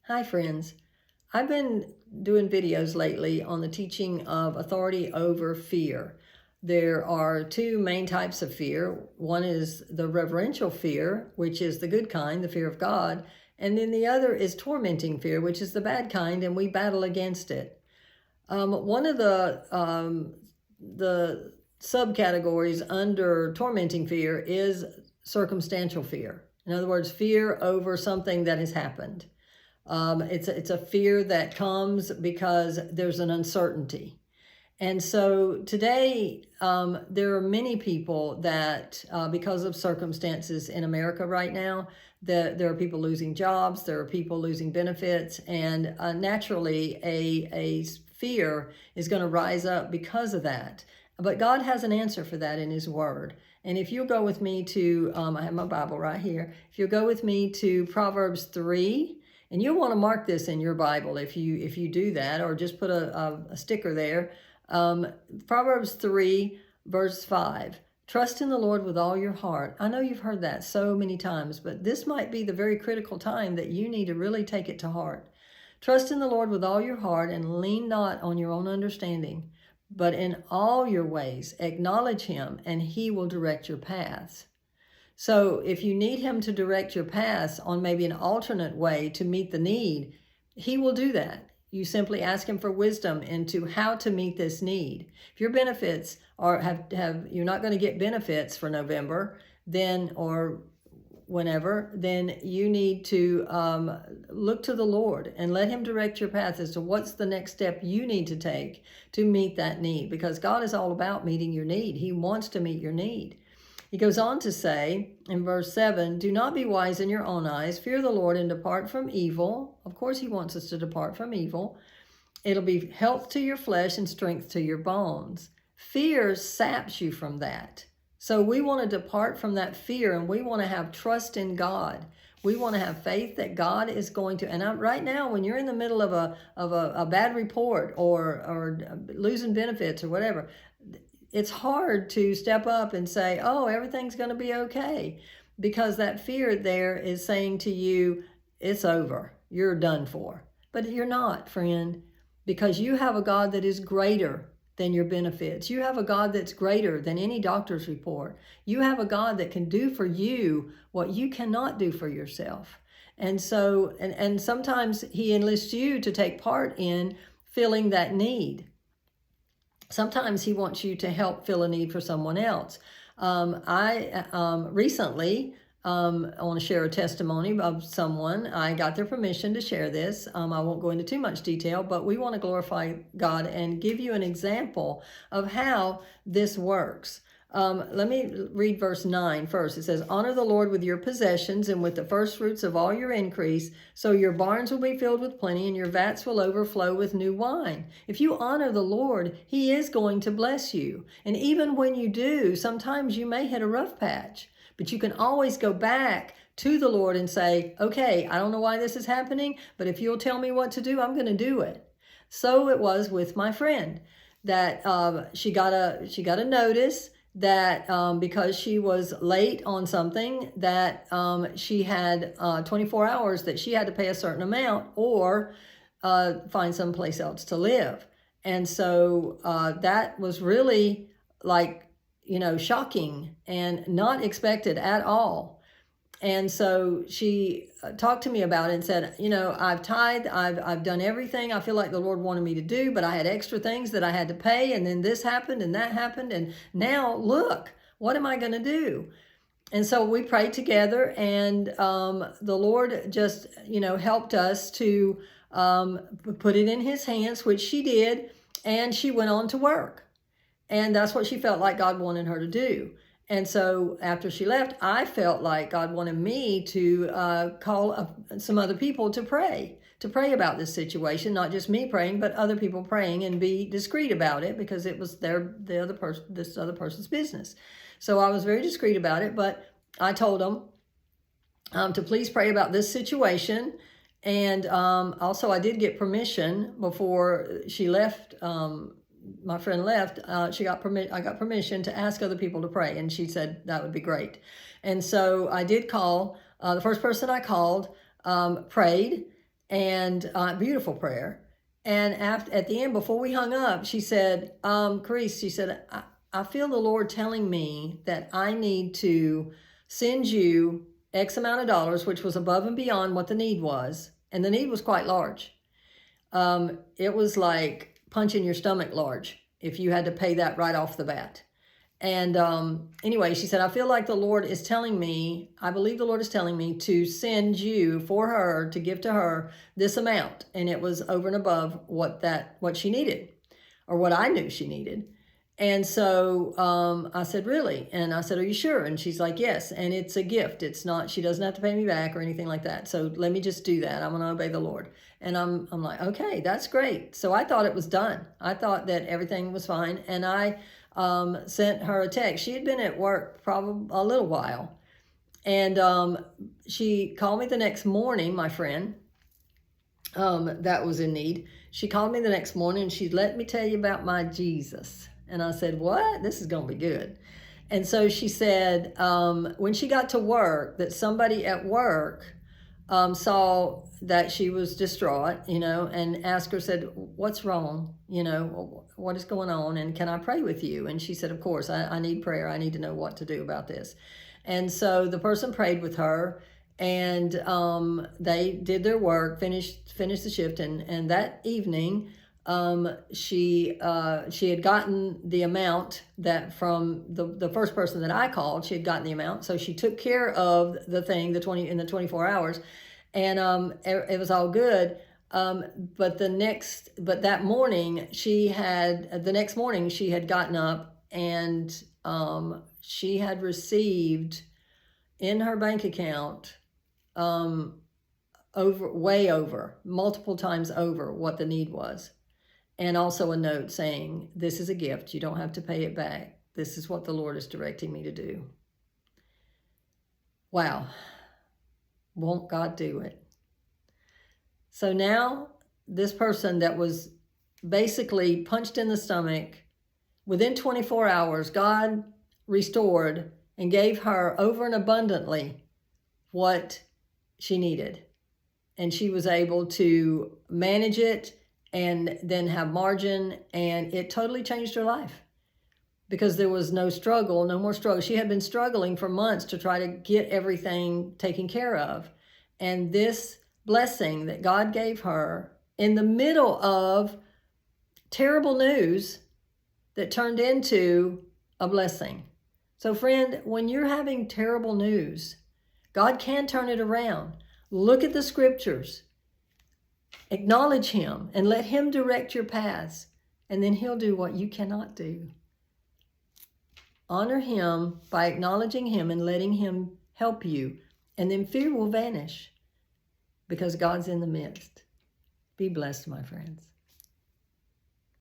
Hi friends. I've been doing videos lately on the teaching of authority over fear. There are two main types of fear. One is the reverential fear, which is the good kind, the fear of God. And then the other is tormenting fear, which is the bad kind, and we battle against it. One of the subcategories under tormenting fear is circumstantial fear. In other words, fear over something that has happened. It's a fear that comes because there's an uncertainty. And so today, there are many people that, because of circumstances in America right now, there are people losing jobs, there are people losing benefits, and naturally a fear is going to rise up because of that. But God has an answer for that in His Word. And if you'll go with me to, I have my Bible right here. If you'll go with me to Proverbs 3, and you'll want to mark this in your Bible if you do that, or just put a sticker there. Proverbs 3, verse 5. Trust in the Lord with all your heart. I know you've heard that so many times, but this might be the very critical time that you need to really take it to heart. Trust in the Lord with all your heart and lean not on your own understanding, but in all your ways acknowledge Him, and He will direct your paths. So if you need Him to direct your paths on maybe an alternate way to meet the need, He will do that. You simply ask Him for wisdom into how to meet this need. If your benefits you're not going to get benefits for November, then or whenever, then you need to look to the Lord and let Him direct your path as to what's the next step you need to take to meet that need, because God is all about meeting your need. He wants to meet your need. He goes on to say in verse 7, do not be wise in your own eyes, fear the Lord and depart from evil. Of course, He wants us to depart from evil. It'll be health to your flesh and strength to your bones. Fear saps you from that. So we want to depart from that fear, and we want to have trust in God. We want to have faith that God is going to, and right now, when you're in the middle of a bad report or losing benefits or whatever, it's hard to step up and say, oh, everything's going to be okay, because that fear there is saying to you, it's over, you're done for. But you're not, friend, because you have a God that is greater than your benefits. You have a God that's greater than any doctor's report. You have a God that can do for you what you cannot do for yourself. And so, and sometimes He enlists you to take part in filling that need. Sometimes He wants you to help fill a need for someone else. I recently want to share a testimony of someone. I got their permission to share this. I won't go into too much detail, but we want to glorify God and give you an example of how this works. Let me read verse 9 first. It says, honor the Lord with your possessions and with the first fruits of all your increase, so your barns will be filled with plenty and your vats will overflow with new wine. If you honor the Lord, He is going to bless you. And even when you do, sometimes you may hit a rough patch, but you can always go back to the Lord and say, okay, I don't know why this is happening, but if you'll tell me what to do, I'm going to do it. So it was with my friend that she got a notice that because she was late on something, that she had 24 hours that she had to pay a certain amount or find someplace else to live. And so that was really shocking and not expected at all. And so she talked to me about it and said, I've tithed, I've done everything I feel like the Lord wanted me to do, but I had extra things that I had to pay, and then this happened and that happened, and now look, what am I going to do? And so we prayed together, and the Lord just, helped us to put it in His hands, which she did, and she went on to work. And that's what she felt like God wanted her to do. And so after she left, I felt like God wanted me to call some other people to pray about this situation, not just me praying, but other people praying, and be discreet about it, because it was this other person's business. So I was very discreet about it, but I told them to please pray about this situation. And also I did get permission before she left. My friend left, I got permission to ask other people to pray, and she said that would be great. And so I did call, the first person I called prayed, And beautiful prayer. And at the end, before we hung up, she said, Carice, she said, I feel the Lord telling me that I need to send you X amount of dollars, which was above and beyond what the need was. And the need was quite large. It was like punching your stomach large if you had to pay that right off the bat. And anyway, she said, I feel like the Lord is telling me, I believe the Lord is telling me to send you for her, to give to her this amount. And it was over and above what she needed, or what I knew she needed. And so I said, really? And I said, are you sure? And she's like, yes. And it's a gift. It's not, she doesn't have to pay me back or anything like that. So let me just do that. I'm going to obey the Lord. And I'm like, okay, that's great. So I thought it was done. I thought that everything was fine. And I sent her a text. She had been at work probably a little while. And she called me the next morning, my friend, that was in need. She called me the next morning and she let me tell you about my Jesus. And I said, what? This is going to be good. And so she said, when she got to work, that somebody at work saw that she was distraught, and asked her, said, what's wrong? What is going on? And can I pray with you? And she said, of course, I need prayer. I need to know what to do about this. And so the person prayed with her, and they did their work, finished the shift. And that evening, she had gotten the amount that from the first person that I called. She had gotten the amount, so she took care of the thing in the 24 hours, and it was all good. But that morning she had gotten up, and she had received in her bank account over multiple times over what the need was. And also a note saying, this is a gift. You don't have to pay it back. This is what the Lord is directing me to do. Wow. Won't God do it? So now this person that was basically punched in the stomach, within 24 hours, God restored and gave her over and abundantly what she needed. And she was able to manage it and then have margin, and it totally changed her life because there was no more struggle. She had been struggling for months to try to get everything taken care of. And this blessing that God gave her in the middle of terrible news that turned into a blessing. So friend, when you're having terrible news, God can turn it around. Look at the scriptures. Acknowledge him and let him direct your paths, and then he'll do what you cannot do. Honor him by acknowledging him and letting him help you, and then fear will vanish because God's in the midst. Be blessed, my friends.